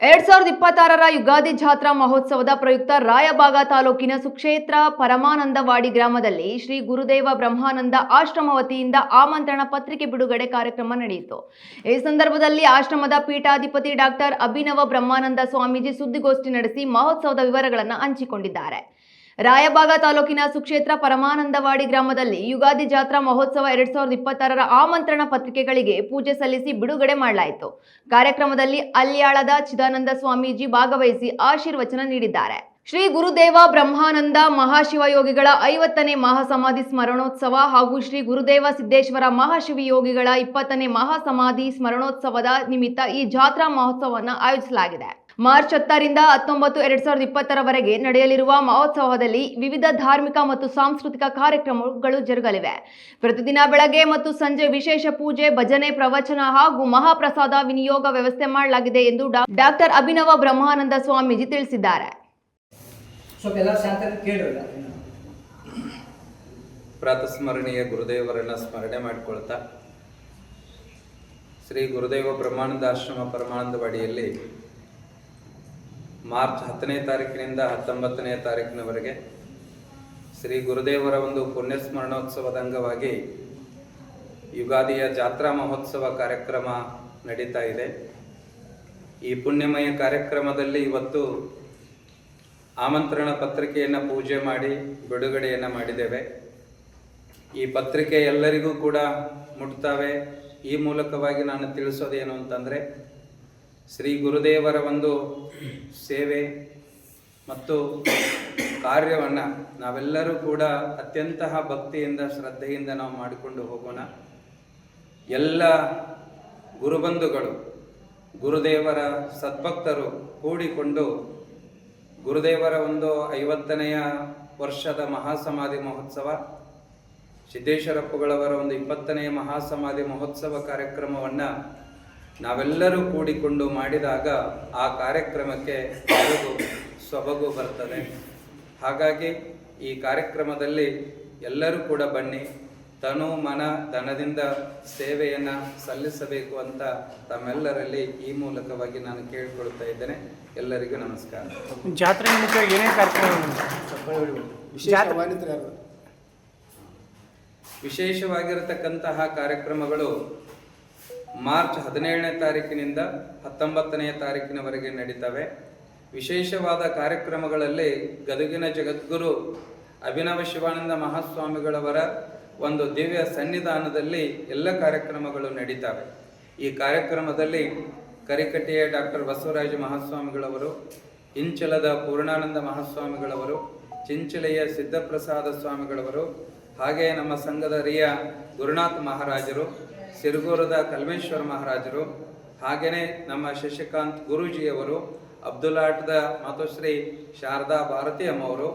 2026ರ ಯುಗಾದಿ ಜಾತ್ರಾ ಮಹೋತ್ಸವದ ಪ್ರಯುಕ್ತ ರಾಯಬಾಗ ತಾಲೂಕಿನ ಸುಕ್ಷೇತ್ರ ಪರಮಾನಂದವಾಡಿ ಗ್ರಾಮದಲ್ಲಿ ಶ್ರೀ ಗುರುದೇವ ಬ್ರಹ್ಮಾನಂದ ಆಶ್ರಮ ವತಿಯಿಂದ ಆಮಂತ್ರಣ ಪತ್ರಿಕೆ ಬಿಡುಗಡೆ ಕಾರ್ಯಕ್ರಮ ನಡೆಯಿತು. ಈ ಸಂದರ್ಭದಲ್ಲಿ ಆಶ್ರಮದ ಪೀಠಾಧಿಪತಿ ಡಾಕ್ಟರ್ ಅಭಿನವ ಬ್ರಹ್ಮಾನಂದ ಸ್ವಾಮೀಜಿ ಸುದ್ದಿಗೋಷ್ಠಿ ನಡೆಸಿ ಮಹೋತ್ಸವದ ವಿವರಗಳನ್ನು ಹಂಚಿಕೊಂಡಿದ್ದಾರೆ. ರಾಯಬಾಗ ತಾಲೂಕಿನ ಸುಕ್ಷೇತ್ರ ಪರಮಾನಂದವಾಡಿ ಗ್ರಾಮದಲ್ಲಿ ಯುಗಾದಿ ಜಾತ್ರಾ ಮಹೋತ್ಸವ 2026ರ ಆಮಂತ್ರಣ ಪತ್ರಿಕೆಗಳಿಗೆ ಪೂಜೆ ಸಲ್ಲಿಸಿ ಬಿಡುಗಡೆ ಮಾಡಲಾಯಿತು. ಕಾರ್ಯಕ್ರಮದಲ್ಲಿ ಅಲ್ಯಾಳದ ಚಿದಾನಂದ ಸ್ವಾಮೀಜಿ ಭಾಗವಹಿಸಿ ಆಶೀರ್ವಚನ ನೀಡಿದ್ದಾರೆ. ಶ್ರೀ ಗುರುದೇವ ಬ್ರಹ್ಮಾನಂದ ಮಹಾಶಿವಯೋಗಿಗಳ 50ನೇ ಮಹಾಸಮಾಧಿ ಸ್ಮರಣೋತ್ಸವ ಹಾಗೂ ಶ್ರೀ ಗುರುದೇವ ಸಿದ್ದೇಶ್ವರ ಮಹಾಶಿವಯೋಗಿಗಳ 20ನೇ ಮಹಾಸಮಾಧಿ ಸ್ಮರಣೋತ್ಸವದ ನಿಮಿತ್ತ ಈ ಜಾತ್ರಾ ಮಹೋತ್ಸವವನ್ನು ಆಯೋಜಿಸಲಾಗಿದೆ. ಮಾರ್ಚ್ 10ರಿಂದ 19, 2020ರವರೆಗೆ ನಡೆಯಲಿರುವ ಮಹೋತ್ಸವದಲ್ಲಿ ವಿವಿಧ ಧಾರ್ಮಿಕ ಮತ್ತು ಸಾಂಸ್ಕೃತಿಕ ಕಾರ್ಯಕ್ರಮಗಳು ಜರುಗಲಿವೆ. ಪ್ರತಿದಿನ ಬೆಳಗ್ಗೆ ಮತ್ತು ಸಂಜೆ ವಿಶೇಷ ಪೂಜೆ, ಭಜನೆ, ಪ್ರವಚನ ಹಾಗೂ ಮಹಾಪ್ರಸಾದ ವಿನಿಯೋಗ ವ್ಯವಸ್ಥೆ ಮಾಡಲಾಗಿದೆ ಎಂದು ಡಾಕ್ಟರ್ ಅಭಿನವ ಬ್ರಹ್ಮಾನಂದ ಸ್ವಾಮೀಜಿ ತಿಳಿಸಿದ್ದಾರೆ. ಪ್ರಾತಸ್ಮರಣೀಯ ಗುರುದೇವರನ್ನ ಸ್ಮರಣೆ ಮಾಡಿಕೊಳ್ತಾ ಶ್ರೀ ಗುರುದೇವ ಬ್ರಹ್ಮಾನಂದ ಆಶ್ರಮ ಪರಮಾನಂದವಾಡಿಯಲ್ಲಿ ಮಾರ್ಚ್ 10ನೇ ತಾರೀಕಿನಿಂದ 19ನೇ ತಾರೀಕಿನವರೆಗೆ ಶ್ರೀ ಗುರುದೇವರ ಒಂದು ಪುಣ್ಯ ಸ್ಮರಣೋತ್ಸವದ ಅಂಗವಾಗಿ ಯುಗಾದಿಯ ಜಾತ್ರಾ ಮಹೋತ್ಸವ ಕಾರ್ಯಕ್ರಮ ನಡೀತಾ ಇದೆ. ಈ ಪುಣ್ಯಮಯ ಕಾರ್ಯಕ್ರಮದಲ್ಲಿ ಇವತ್ತು ಆಮಂತ್ರಣ ಪತ್ರಿಕೆಯನ್ನು ಪೂಜೆ ಮಾಡಿ ಬಿಡುಗಡೆಯನ್ನು ಮಾಡಿದ್ದೇವೆ. ಈ ಪತ್ರಿಕೆ ಎಲ್ಲರಿಗೂ ಕೂಡ ಮುಟ್ತಾವೆ. ಈ ಮೂಲಕವಾಗಿ ನಾನು ತಿಳಿಸೋದೇನು ಅಂತಂದರೆ, ಶ್ರೀ ಗುರುದೇವರ ಒಂದು ಸೇವೆ ಮತ್ತು ಕಾರ್ಯವನ್ನು ನಾವೆಲ್ಲರೂ ಕೂಡ ಅತ್ಯಂತ ಭಕ್ತಿಯಿಂದ ಶ್ರದ್ಧೆಯಿಂದ ನಾವು ಮಾಡಿಕೊಂಡು ಹೋಗೋಣ. ಎಲ್ಲ ಗುರುಬಂಧುಗಳು, ಗುರುದೇವರ ಸದ್ಭಕ್ತರು ಕೂಡಿಕೊಂಡು ಗುರುದೇವರ ಒಂದು 50ನೇ ವರ್ಷದ ಮಹಾಸಮಾಧಿ ಮಹೋತ್ಸವ, ಸಿದ್ದೇಶ್ವರಪ್ಪಗಳವರ ಒಂದು 20ನೇ ಮಹಾಸಮಾಧಿ ಮಹೋತ್ಸವ ಕಾರ್ಯಕ್ರಮವನ್ನು ನಾವೆಲ್ಲರೂ ಕೂಡಿಕೊಂಡು ಮಾಡಿದಾಗ ಆ ಕಾರ್ಯಕ್ರಮಕ್ಕೆ ಸೊಬಗು ಬರ್ತದೆ. ಹಾಗಾಗಿ ಈ ಕಾರ್ಯಕ್ರಮದಲ್ಲಿ ಎಲ್ಲರೂ ಕೂಡ ಬನ್ನಿ, ತನು ಮನ ಧನದಿಂದ ಸೇವೆಯನ್ನು ಸಲ್ಲಿಸಬೇಕು ಅಂತ ತಮ್ಮೆಲ್ಲರಲ್ಲಿ ಈ ಮೂಲಕವಾಗಿ ನಾನು ಕೇಳಿಕೊಳ್ತಾ ಇದ್ದೇನೆ. ಎಲ್ಲರಿಗೂ ನಮಸ್ಕಾರ. ಜಾತ್ರೆ ನಿಮಿತ್ತ ಏನೇ ಕಾರ್ಯಕ್ರಮ ವಿಶೇಷವಾಗಿರತಕ್ಕಂತಹ ಕಾರ್ಯಕ್ರಮಗಳು ಮಾರ್ಚ್ 17ನೇ ತಾರೀಕಿನಿಂದ 19ನೇ ತಾರೀಕಿನವರೆಗೆ ನಡೀತವೆ. ವಿಶೇಷವಾದ ಕಾರ್ಯಕ್ರಮಗಳಲ್ಲಿ ಗದಗಿನ ಜಗದ್ಗುರು ಅಭಿನವ ಶಿವಾನಂದ ಮಹಾಸ್ವಾಮಿಗಳವರ ಒಂದು ದಿವ್ಯ ಸನ್ನಿಧಾನದಲ್ಲಿ ಎಲ್ಲ ಕಾರ್ಯಕ್ರಮಗಳು ನಡೀತವೆ. ಈ ಕಾರ್ಯಕ್ರಮದಲ್ಲಿ ಕರಿಕಟ್ಟೆಯ ಡಾಕ್ಟರ್ ಬಸವರಾಜ ಮಹಾಸ್ವಾಮಿಗಳವರು, ಇಂಚಲದ ಪೂರ್ಣಾನಂದ ಮಹಾಸ್ವಾಮಿಗಳವರು, ಚಿಂಚಲೆಯ ಸಿದ್ಧಪ್ರಸಾದ ಸ್ವಾಮಿಗಳವರು, ಹಾಗೆ ನಮ್ಮ ಸಂಘದ ರಿಯ ಗುರುನಾಥ್ ಮಹಾರಾಜರು, ಸಿರುಗೂರದ ಕಲ್ಮೇಶ್ವರ ಮಹಾರಾಜರು, ಹಾಗೆಯೇ ನಮ್ಮ ಶಶಿಕಾಂತ್ ಗುರೂಜಿಯವರು, ಅಬ್ದುಲ್ಲಾಟದ ಮಾತೋಶ್ರೀ ಶಾರದಾ ಭಾರತಿ ಅಮ್ಮವರು,